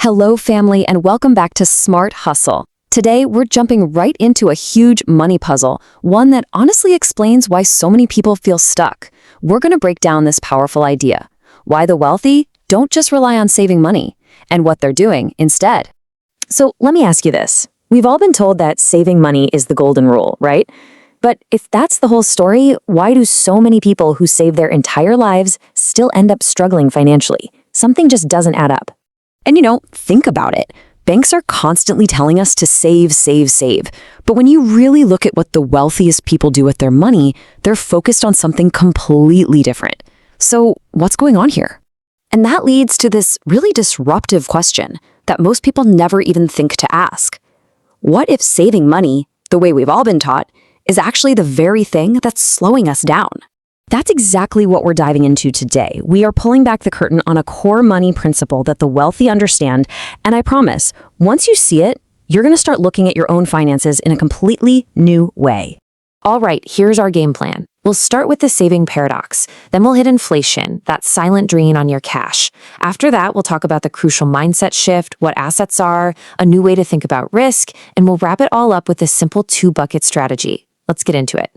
Hello, family, and welcome back to Smart Hustle. Today, we're jumping right into a huge money puzzle, one that honestly explains why so many people feel stuck. We're going to break down this powerful idea, why the wealthy don't just rely on saving money, and what they're doing instead. So let me ask you this. We've all been told that saving money is the golden rule, right? But if that's the whole story, why do so many people who save their entire lives still end up struggling financially? Something just doesn't add up. And think about it. Banks are constantly telling us to save, save, save. But when you really look at what the wealthiest people do with their money, they're focused on something completely different. So what's going on here? And that leads to this really disruptive question that most people never even think to ask. What if saving money, the way we've all been taught, is actually the very thing that's slowing us down? That's exactly what we're diving into today. We are pulling back the curtain on a core money principle that the wealthy understand, and I promise, once you see it, you're going to start looking at your own finances in a completely new way. All right, here's our game plan. We'll start with the saving paradox, then we'll hit inflation, that silent drain on your cash. After that, we'll talk about the crucial mindset shift, what assets are, a new way to think about risk, and we'll wrap it all up with a simple two-bucket strategy. Let's get into it.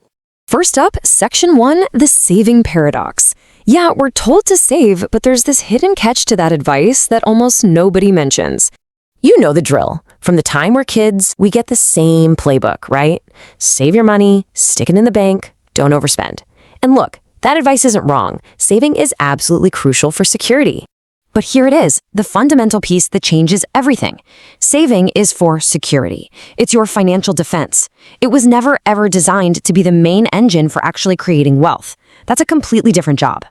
First up, Section 1, the saving paradox. Yeah, we're told to save, but there's this hidden catch to that advice that almost nobody mentions. You know the drill. From the time we're kids, we get the same playbook, right? Save your money, stick it in the bank, don't overspend. And look, that advice isn't wrong. Saving is absolutely crucial for security. But here it is, the fundamental piece that changes everything. Saving is for security. It's your financial defense. It was never ever designed to be the main engine for actually creating wealth. That's a completely different job.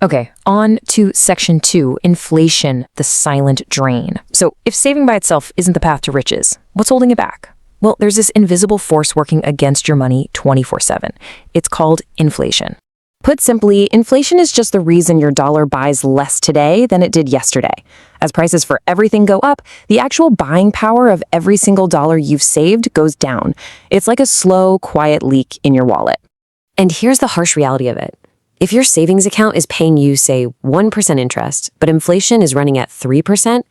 Okay, on to Section 2, inflation, the silent drain. So if saving by itself isn't the path to riches, what's holding it back? Well, there's this invisible force working against your money 24/7. It's called inflation. Put simply, inflation is just the reason your dollar buys less today than it did yesterday. As prices for everything go up, the actual buying power of every single dollar you've saved goes down. It's like a slow, quiet leak in your wallet. And here's the harsh reality of it. If your savings account is paying you, say, 1% interest, but inflation is running at 3%,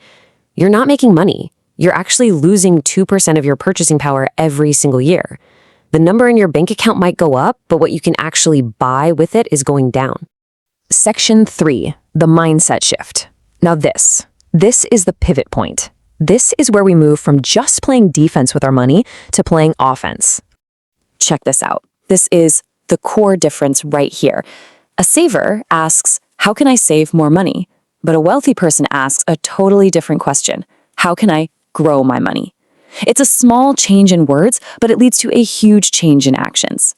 you're not making money. You're actually losing 2% of your purchasing power every single year. The number in your bank account might go up, but what you can actually buy with it is going down. Section 3, the mindset shift. Now this is the pivot point. This is where we move from just playing defense with our money to playing offense. Check this out. This is the core difference right here. A saver asks, how can I save more money? But a wealthy person asks a totally different question. How can I grow my money? It's a small change in words, but it leads to a huge change in actions.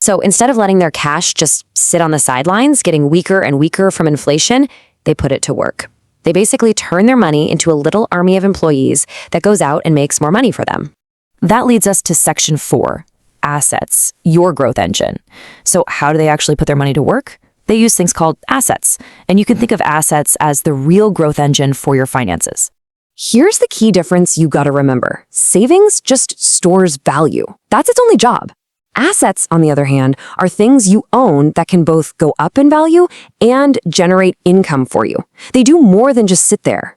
So instead of letting their cash just sit on the sidelines, getting weaker and weaker from inflation, they put it to work. They basically turn their money into a little army of employees that goes out and makes more money for them. That leads us to Section 4, assets, your growth engine. So how do they actually put their money to work? They use things called assets, and you can think of assets as the real growth engine for your finances. Here's the key difference you gotta remember. Savings just stores value. That's its only job. Assets, on the other hand, are things you own that can both go up in value and generate income for you. They do more than just sit there.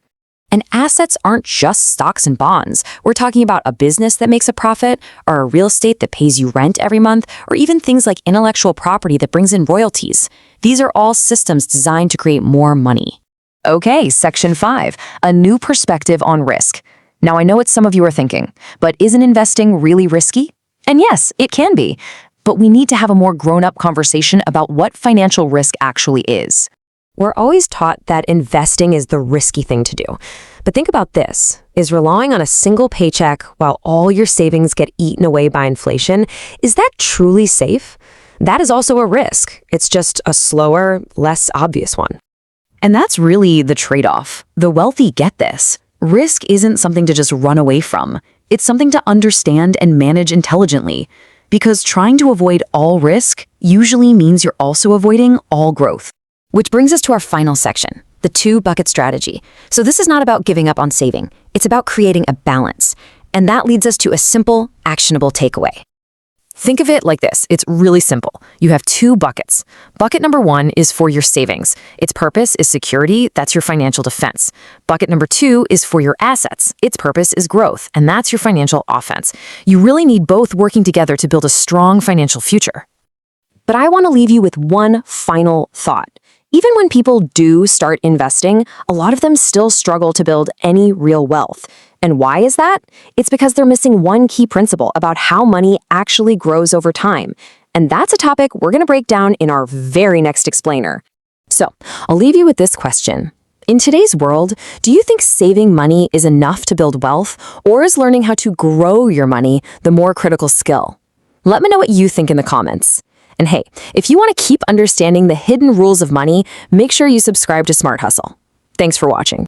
And assets aren't just stocks and bonds. We're talking about a business that makes a profit, or a real estate that pays you rent every month, or even things like intellectual property that brings in royalties. These are all systems designed to create more money. Okay, Section 5, a new perspective on risk. Now, I know what some of you are thinking, but isn't investing really risky? And yes, it can be, but we need to have a more grown-up conversation about what financial risk actually is. We're always taught that investing is the risky thing to do. But think about this. Is relying on a single paycheck while all your savings get eaten away by inflation, is that truly safe? That is also a risk. It's just a slower, less obvious one. And that's really the trade-off. The wealthy get this. Risk isn't something to just run away from. It's something to understand and manage intelligently. Because trying to avoid all risk usually means you're also avoiding all growth. Which brings us to our final section, the two-bucket strategy. So this is not about giving up on saving. It's about creating a balance. And that leads us to a simple, actionable takeaway. Think of it like this. It's really simple. You have two buckets. Bucket number one is for your savings. Its purpose is security. That's your financial defense. Bucket number two is for your assets. Its purpose is growth, and that's your financial offense. You really need both working together to build a strong financial future. But I want to leave you with one final thought. Even when people do start investing, a lot of them still struggle to build any real wealth. And why is that? It's because they're missing one key principle about how money actually grows over time. And that's a topic we're going to break down in our very next explainer. So, I'll leave you with this question. In today's world, do you think saving money is enough to build wealth, or is learning how to grow your money the more critical skill? Let me know what you think in the comments. And hey, if you want to keep understanding the hidden rules of money, make sure you subscribe to Smart Hustle. Thanks for watching.